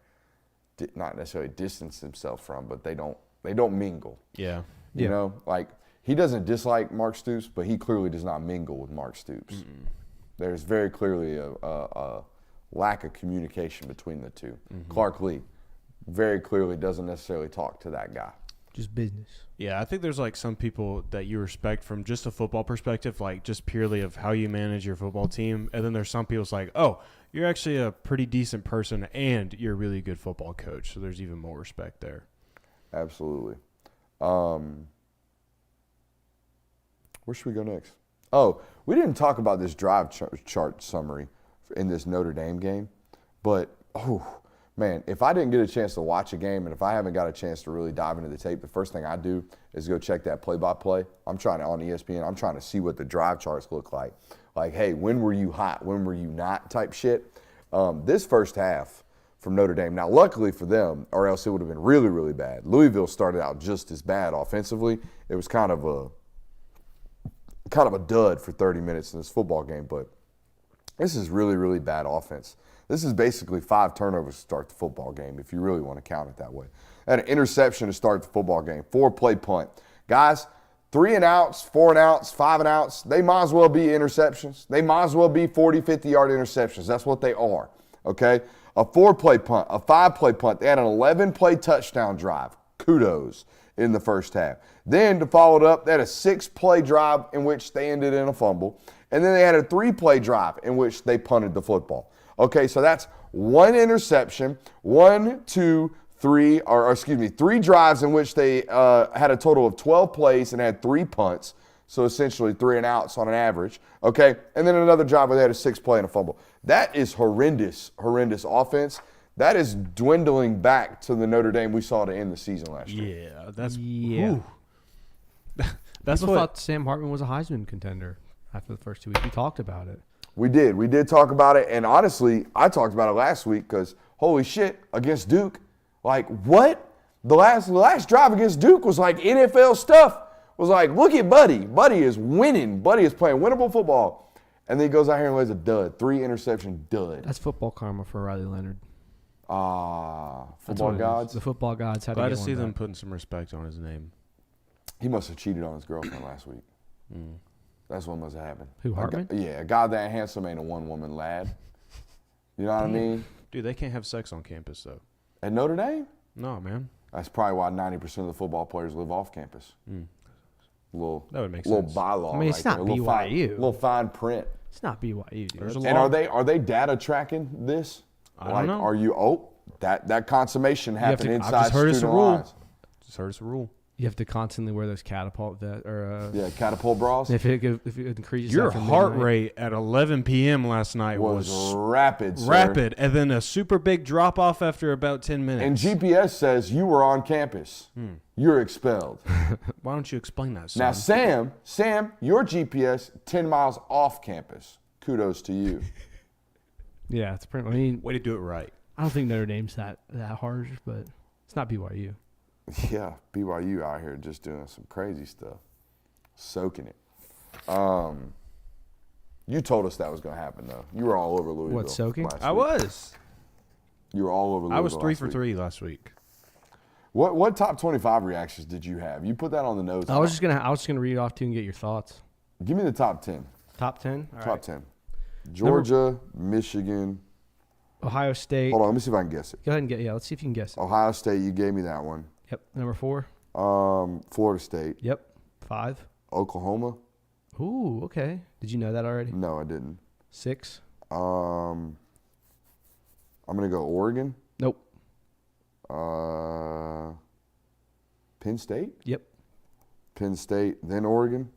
not necessarily distance himself from, but they don't mingle. Yeah. You know, like he doesn't dislike Mark Stoops, but he clearly does not mingle with Mark Stoops. There's very clearly a lack of communication between the two. Clark Lee very clearly doesn't necessarily talk to that guy. Just business. Yeah, I think there's like some people that you respect from just a football perspective, like just purely of how you manage your football team. And then there's some people it's like, oh, you're actually a pretty decent person and you're a really good football coach. So there's even more respect there. Absolutely. Where should we go next? Oh, we didn't talk about this drive chart summary in this Notre Dame game, but man, if I didn't get a chance to watch a game and if I haven't got a chance to really dive into the tape, the first thing I do is go check that play-by-play. I'm trying to, on ESPN, I'm trying to see what the drive charts look like. Like, hey, when were you hot? When were you not type shit? This first half from Notre Dame, now luckily for them, or else it would have been really, really bad. Louisville started out just as bad offensively. It was kind of a dud for 30 minutes in this football game, but this is really, really bad offense. This is basically 5 turnovers to start the football game, if you really want to count it that way. And an interception to start the football game, 4-play punt. Guys, 3 and outs, 4 and outs, 5 and outs, they might as well be interceptions. They might as well be 40, 50-yard interceptions. That's what they are, okay? A 4-play punt, a 5-play punt. They had an 11-play touchdown drive. Kudos in the first half. Then to follow it up, they had a 6-play drive in which they ended in a fumble. And then they had a 3-play drive in which they punted the football. Okay, so that's 1 interception, 3 drives in which they had a total of 12 plays and had 3 punts. So essentially 3 and outs on an average. Okay, and then another drive where they had a 6-play and a fumble. That is horrendous offense. That is dwindling back to the Notre Dame we saw to end the season last year. Yeah, that's People what thought Sam Hartman was a Heisman contender after the first 2 weeks. We talked about it. We did talk about it, and honestly, I talked about it last week because holy shit, against Duke, like what? The last drive against Duke was like NFL stuff. Was like, look at Buddy. Buddy is winning. Buddy is playing winnable football. And then he goes out here and lays a dud. 3 interception dud. That's football karma for Riley Leonard. Football That's what it is. gods. The football gods had glad to to get see one them back. putting some respect on his name. He must have cheated on his girlfriend last week. That's what must have happened. Who, Hartman? A guy that handsome ain't a one-woman lad. You know what I mean? Dude, they can't have sex on campus though. At Notre Dame? No, man. That's probably why 90% of the football players live off campus. That would make little sense. bylaw. I mean, it's right not there. BYU. Little fine print. It's not BYU, dude. There's a And law. are they data tracking this? I don't know. Are you? Oh, That consummation happened I've inside just heard it's a student rule. lines. Just heard it's a rule. You have to constantly wear those catapult Catapult bras if it increases Your after heart midnight. rate at 11 p.m. last night was was rapid, sir. rapid, and then a super big drop off after about 10 minutes. And GPS says you were on campus. You're expelled. Why don't you explain that, son? Now, Sam, your GPS 10 miles off campus. Kudos to you. Yeah, it's pretty. I mean, Way to do it right. I don't think Notre Dame's that harsh, but it's not BYU. Yeah, BYU out here just doing some crazy stuff, soaking it. You told us that was going to happen, though. You were all over Louisville. What, soaking? last I week. was. You were all over Louisville. I was 3 last for week. 3 last week. What top 25 reactions did you have? You put that on the notes. I was just gonna read off to you and get your thoughts. Give me the top 10. Top 10. Top 10. Georgia, Michigan. Ohio State. Hold on, let me see if I can guess it. Go ahead and get. Yeah, let's see if you can guess it. Ohio State, you gave me that one. Yep. Number 4. Florida State. Yep. 5. Oklahoma. Ooh, okay. Did you know that already? No, I didn't. 6. I'm gonna go Oregon. Nope. Penn State. Yep. Penn State, then Oregon.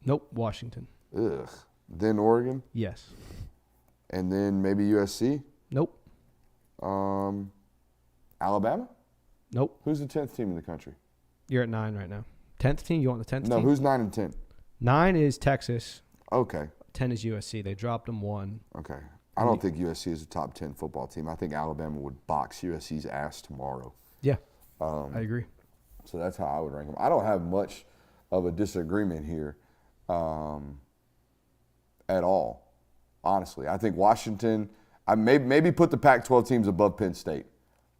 Nope. Washington. Ugh. Then Oregon, Yes. and then maybe USC. Nope. Alabama. Nope. Who's the 10th team in the country? You're at 9 right now. 10th team. You want the 10th No, team? who's 9 and 10? 9 is Texas. Okay. 10 is USC. They dropped them 1. Okay. I don't think USC is a top 10 football team. I think Alabama would box USC's ass tomorrow. Yeah. I agree. So that's how I would rank them. I don't have much of a disagreement here at all, honestly. I think Washington, I maybe put the Pac-12 teams above Penn State.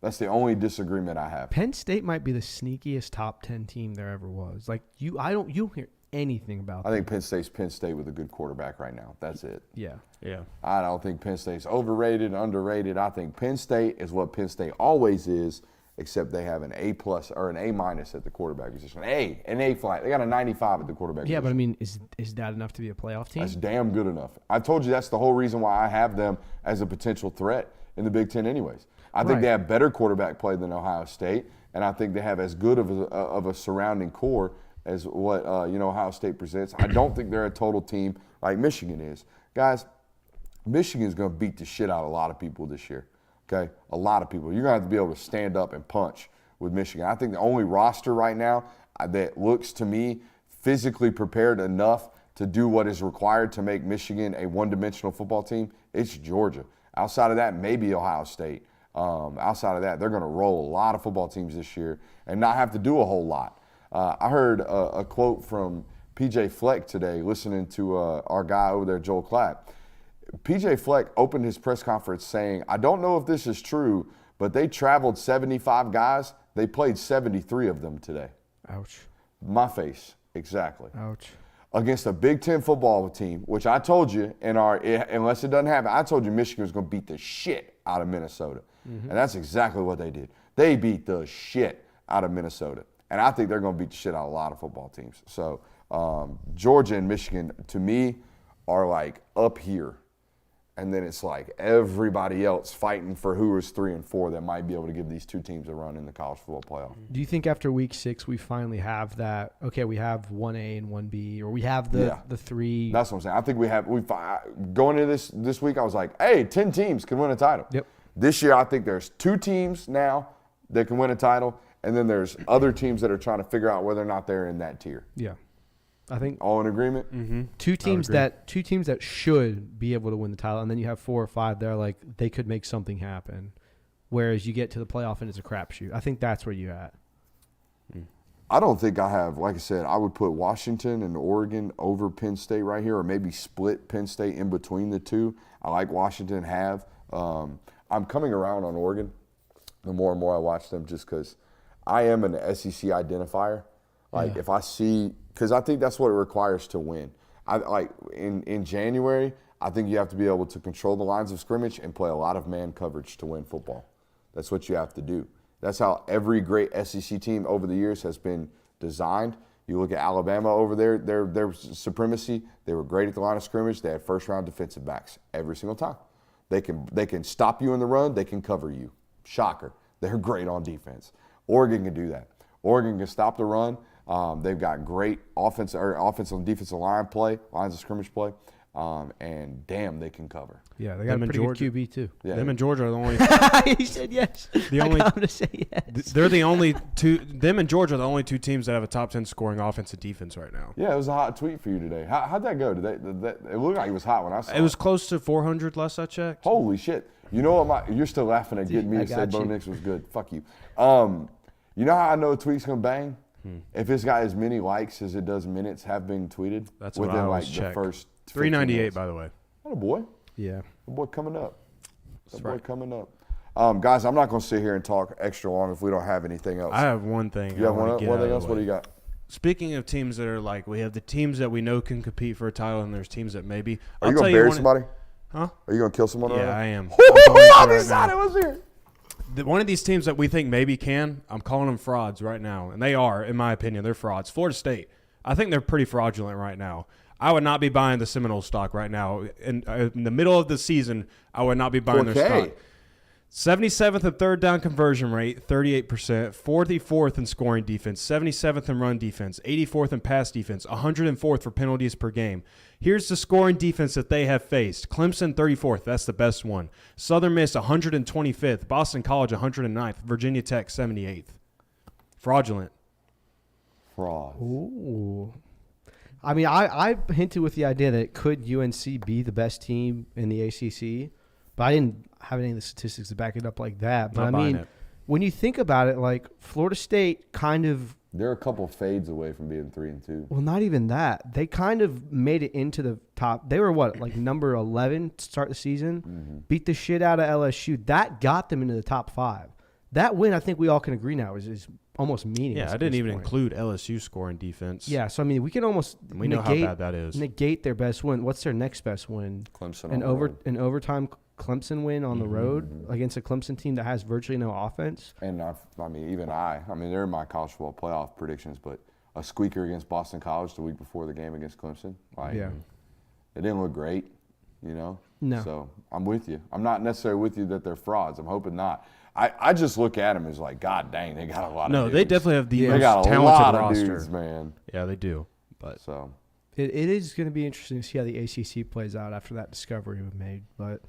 That's the only disagreement I have. Penn State might be the sneakiest top 10 team there ever was. Like you don't hear anything about I them. think Penn State's Penn State with a good quarterback right now. That's it. Yeah. Yeah. I don't think Penn State's overrated, underrated. I think Penn State is what Penn State always is, except they have an A+ or an A- at the quarterback position. An A flat. They got a 95 at the quarterback position. Yeah, but I mean, is that enough to be a playoff team? That's damn good enough. I told you that's the whole reason why I have them as a potential threat in the Big Ten anyways. I think Right. they have better quarterback play than Ohio State, and I think they have as good of a surrounding core as what Ohio State presents. I don't think they're a total team like Michigan is. Guys, Michigan's going to beat the shit out of a lot of people this year, okay? A lot of people. You're going to have to be able to stand up and punch with Michigan. I think the only roster right now that looks to me physically prepared enough to do what is required to make Michigan a one-dimensional football team, it's Georgia. Outside of that, maybe Ohio State. Outside of that, they're going to roll a lot of football teams this year and not have to do a whole lot. I heard a quote from P.J. Fleck today, listening to our guy over there, Joel Klatt. P.J. Fleck opened his press conference saying, I don't know if this is true, but they traveled 75 guys. They played 73 of them today. Ouch. My face, exactly. Ouch. Against a Big Ten football team, which I told you unless it doesn't happen, I told you Michigan was going to beat the shit out of Minnesota. And that's exactly what they did. They beat the shit out of Minnesota. And I think they're going to beat the shit out of a lot of football teams. So Georgia and Michigan, to me, are like up here. And then it's like everybody else fighting for who is 3 and 4 that might be able to give these two teams a run in the college football playoff. Do you think after week 6 we finally have that? Okay, we have 1A and 1B, or we have the 3. That's what I'm saying. I think we going into this week. I was like, hey, 10 teams can win a title. Yep. This year, I think there's 2 teams now that can win a title, and then there's other teams that are trying to figure out whether or not they're in that tier. Yeah. I think All in agreement? Mm-hmm. two teams that should be able to win the title, and then you have 4 or 5 that are like they could make something happen. Whereas you get to the playoff and it's a crapshoot. I think that's where you're at. I don't think I have, like I said, I would put Washington and Oregon over Penn State right here, or maybe split Penn State in between the two. I like Washington have. I'm coming around on Oregon the more and more I watch them, just because I am an SEC identifier. Like if I see, because I think that's what it requires to win. I like in January, I think you have to be able to control the lines of scrimmage and play a lot of man coverage to win football. That's what you have to do. That's how every great SEC team over the years has been designed. You look at Alabama over there, their supremacy. They were great at the line of scrimmage. They had first-round defensive backs every single time. They can stop you in the run. They can cover you. Shocker. They're great on defense. Oregon can do that. Oregon can stop the run. They've got great offensive and defensive line play, lines of scrimmage play, and damn, they can cover. Yeah, they got a pretty good QB too. Yeah. Them and Georgia are the only. He said yes. The only. I'm gonna say yes. They're the only two. Them and Georgia are the only two teams that have a top 10 scoring offense and defense right now. Yeah, it was a hot tweet for you today. How'd that go? It looked like it was hot when I saw it. It was close to 400 last I checked. Holy shit. You know what? You're still laughing at getting me I to say got Bo you. Nix was good. Fuck you. You know how I know a tweet's going to bang? If it's got as many likes as it does minutes have been tweeted That's what within I like always the check. first 15 398, minutes. by the way. Oh, boy. Yeah. The boy coming up. That's right. Coming up. Guys, I'm not going to sit here and talk extra long if we don't have anything else. I have one thing. You have I wanna one get out thing of else? the What do way. you got? Speaking of teams that are like, we have the teams that we know can compete for a title, and there's teams that maybe. Are you I'll going tell to bury one- somebody? Huh? Are you going to kill someone? Yeah, I am. I'm excited. Let's hear it. One of these teams that we think maybe can, I'm calling them frauds right now. And they are, in my opinion, they're frauds. Florida State. I think they're pretty fraudulent right now. I would not be buying the Seminoles stock right now. In the middle of the season, I would not be buying their stock. 77th in third down conversion rate, 38%. 44th in scoring defense, 77th in run defense, 84th in pass defense, 104th for penalties per game. Here's the scoring defense that they have faced. Clemson, 34th. That's the best one. Southern Miss, 125th. Boston College, 109th. Virginia Tech, 78th. Fraudulent. Fraud. Ooh. I mean, I hinted with the idea that could UNC be the best team in the ACC, but I didn't have any of the statistics to back it up like that. But Not I buying mean, it. when you think about it, like Florida State kind of, They're a couple fades away from being 3-2. well, not even that. They kind of made it into the top. They were what, like number 11 to start the season, beat the shit out of LSU. That got them into the top 5. That win, I think we all can agree now, is almost meaningless. Yeah, I at didn't this even point. include LSU scoring defense. Yeah, so I mean, we can almost We know how bad that is. negate their best win. What's their next best win? Clemson An on the road. overtime Clemson win on the road against a Clemson team that has virtually no offense. And I mean, they're in my college football playoff predictions, but a squeaker against Boston College the week before the game against Clemson, like, Yeah. it didn't look great, you know? No. So I'm with you. I'm not necessarily with you that they're frauds. I'm hoping not. I just look at them as like, God dang, they got a lot of No, dudes. they definitely have the They most got a talented lot roster. of dudes, man. Yeah, they do. But So It is going to be interesting to see how the ACC plays out after that discovery we made. But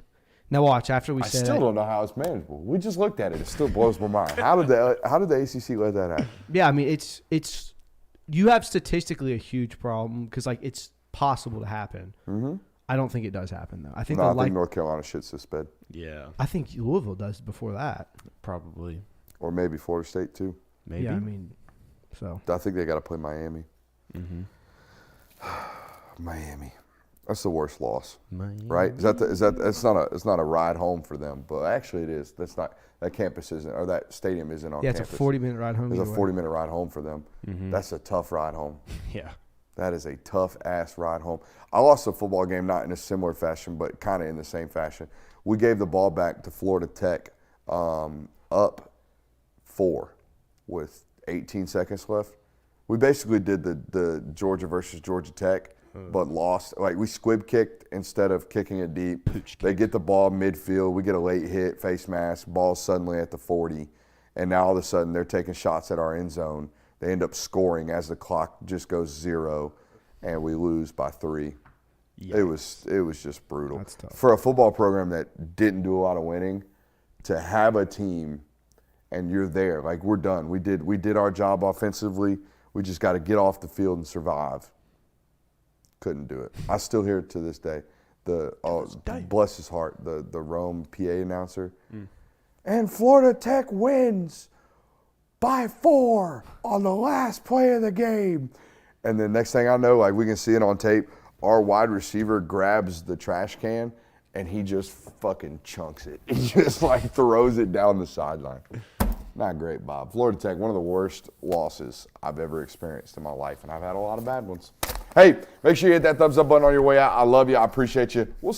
now watch after we I said still it. don't know how it's manageable. We just looked at it. It still blows my mind. How did the ACC let that happen? Yeah, I mean it's you have statistically a huge problem because like it's possible to happen. Mm-hmm. I don't think it does happen though. I think No, I they'll think like. North Carolina shits this bed. yeah, I think Louisville does before that. probably. Or maybe Florida State, too. Maybe. Yeah, I mean, so I think they got to play Miami. Mm-hmm. Miami. That's the worst loss, Miami. right? It's not a ride home for them, but actually it is. That campus isn't, or that stadium isn't on yeah, campus. it's a 40-minute ride home. It's a either way. 40-minute ride home for them. Mm-hmm. That's a tough ride home. Yeah. That is a tough ass ride home. I lost a football game not in a similar fashion, but kind of in the same fashion. We gave the ball back to Florida Tech up 4 with 18 seconds left. We basically did the Georgia versus Georgia Tech, but lost. Like we squib kicked instead of kicking it deep. They get the ball midfield. We get a late hit, face mask. Ball's suddenly at the 40, and now all of a sudden they're taking shots at our end zone. They end up scoring as the clock just goes 0, and we lose by 3. Yikes. It was just brutal. That's tough. For a football program that didn't do a lot of winning, to have a team and you're there, like we're done. We did our job offensively. We just got to get off the field and survive. Couldn't do it. I still hear it to this day. Bless his heart, the Rome PA announcer. And Florida Tech wins by 4 on the last play of the game. And then next thing I know, like we can see it on tape, our wide receiver grabs the trash can and he just fucking chunks it. He just like throws it down the sideline. Not great, Bob. Florida Tech, one of the worst losses I've ever experienced in my life, and I've had a lot of bad ones. Hey, make sure you hit that thumbs up button on your way out. I love you. I appreciate you. We'll